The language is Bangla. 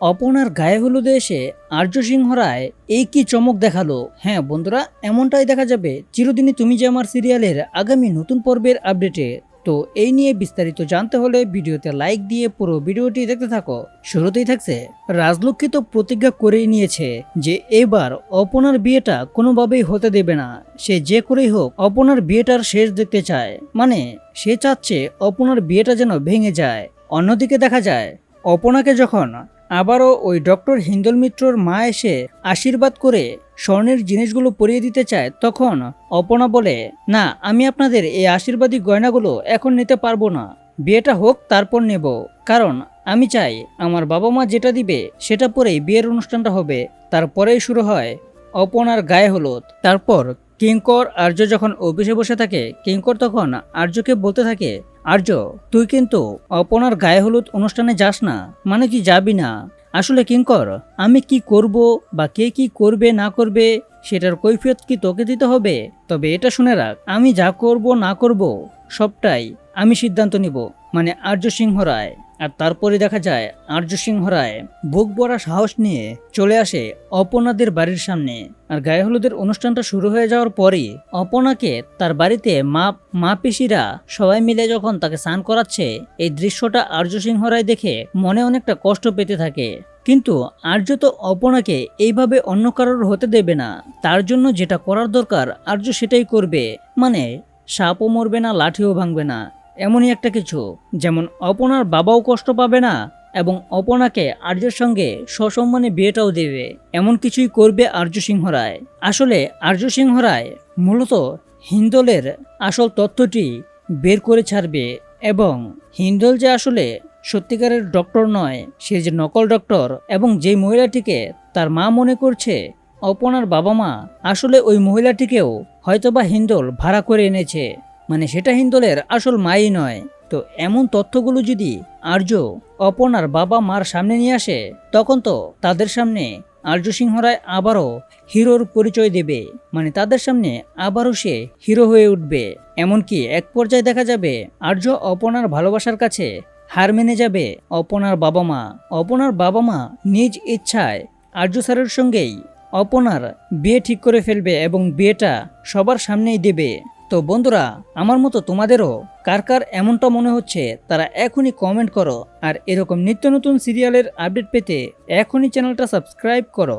অপনার গায়ে হলুদে এসে আর্য সিংহ রায় এই কি চমক দেখালো। হ্যাঁ বন্ধুরা, এমনটাই দেখা যাবে চিরদিনই তুমি যে আমার সিরিয়ালের আগামী নতুন পর্বের আপডেটে। তো এই নিয়ে বিস্তারিত জানতে হলে ভিডিওতে লাইক দিয়ে পুরো ভিডিওটি দেখতে থাকো। শুরুতেই থাকছে, রাজলক্ষ্মী তো প্রতিজ্ঞা করেই নিয়েছে যে এবার অপনার বিয়েটা কোনোভাবেই হতে দেবে না। সে যে করেই হোক অপনার বিয়েটার শেষ দেখতে চায়, মানে সে চাচ্ছে অপনার বিয়েটা যেন ভেঙে যায়। অন্যদিকে দেখা যায় অপনাকে যখন আবারও ওই ডক্টর হিন্দল মিত্রর মা এসে আশীর্বাদ করে স্বর্ণের জিনিসগুলো পরিয়ে দিতে চায়, তখন অপনা বলে, না, আমি আপনাদের এই আশীর্বাদী গয়নাগুলো এখন নিতে পারবো না, বিয়েটা হোক তারপর নেব। কারণ আমি চাই আমার বাবা মা যেটা দিবে সেটা পরেই বিয়ের অনুষ্ঠানটা হবে। তারপরেই শুরু হয় অপনার গায়ে হলুদ। তারপর কিঙ্কর আর্য যখন অফিসে বসে থাকে, কিঙ্কর তখন আর্যকে বলতে থাকে, আর্য, তুই কিন্তু অপনার গায়ে হলুদ অনুষ্ঠানে যাস না, মানে কি যাবি না? আসলে কিঙ্কর, আমি কি করব বা কে কি করবে না করবে সেটার কৈফিয়ত কি তোকে দিতে হবে? তবে এটা শুনে রাখ, আমি যা করব না করব সবটাই আমি সিদ্ধান্ত নিব, মানে আর্য সিংহ রায়। আর তারপরে দেখা যায় আর্য সিংহ রায় বুক ভরা সাহস নিয়ে চলে আসে অপনাদের বাড়ির সামনে। আর গায়ে হলুদের অনুষ্ঠানটা শুরু হয়ে যাওয়ার পরই অপনাকে তার বাড়িতে মা পিসিরা সবাই মিলে যখন তাকে স্নান করাচ্ছে, এই দৃশ্যটা আর্য সিংহ রায় দেখে মনে অনেকটা কষ্ট পেতে থাকে। কিন্তু আর্য তো অপনাকে এইভাবে অন্য কারোর হতে দেবে না। তার জন্য যেটা করার দরকার আর্য সেটাই করবে, মানে সাপও মরবে না, লাঠিও ভাঙবে না, এমনই একটা কিছু। যেমন অপনার বাবাও কষ্ট পাবে না এবং অপনাকে আর্যের সঙ্গে সসম্মানে বিয়েটাও দেবে, এমন কিছুই করবে আর্য সিংহ রায়। আসলে আর্য সিংহ রায় মূলত হিন্দলের আসল তথ্যটি বের করে ছাড়বে এবং হিন্দল যে আসলে সত্যিকারের ডক্টর নয়, সে যে নকল ডক্টর, এবং যেই মহিলাটিকে তার মা মনে করছে অপনার বাবা মা, আসলে ওই মহিলাটিকেও হয়তোবা হিন্দল ভাড়া করে এনেছে, মানে সেটা হিন্দলের আসল মাই নয়। তো এমন তথ্যগুলো যদি আর্য অপনার বাবা মার সামনে নিয়ে আসে, তখন তো তাদের সামনে আর্য সিংহ রায় আবারও হিরোর পরিচয় দেবে, মানে তাদের সামনে আবারও সে হিরো হয়ে উঠবে। এমনকি এক পর্যায়ে দেখা যাবে আর্য অপনার ভালোবাসার কাছে হার মেনে যাবে অপনার বাবা মা। অপনার বাবা মা নিজ ইচ্ছায় আর্য স্যারের সঙ্গেই অপনার বিয়ে ঠিক করে ফেলবে এবং বিয়েটা সবার সামনেই দেবে। তো বন্ধুরা, আমার মতো তোমাদেরও কার কার এমনটা মনে হচ্ছে তারা এখনই কমেন্ট করো। আর এরকম নিত্য নতুন সিরিয়ালের আপডেট পেতে এখনই চ্যানেলটা সাবস্ক্রাইব করো।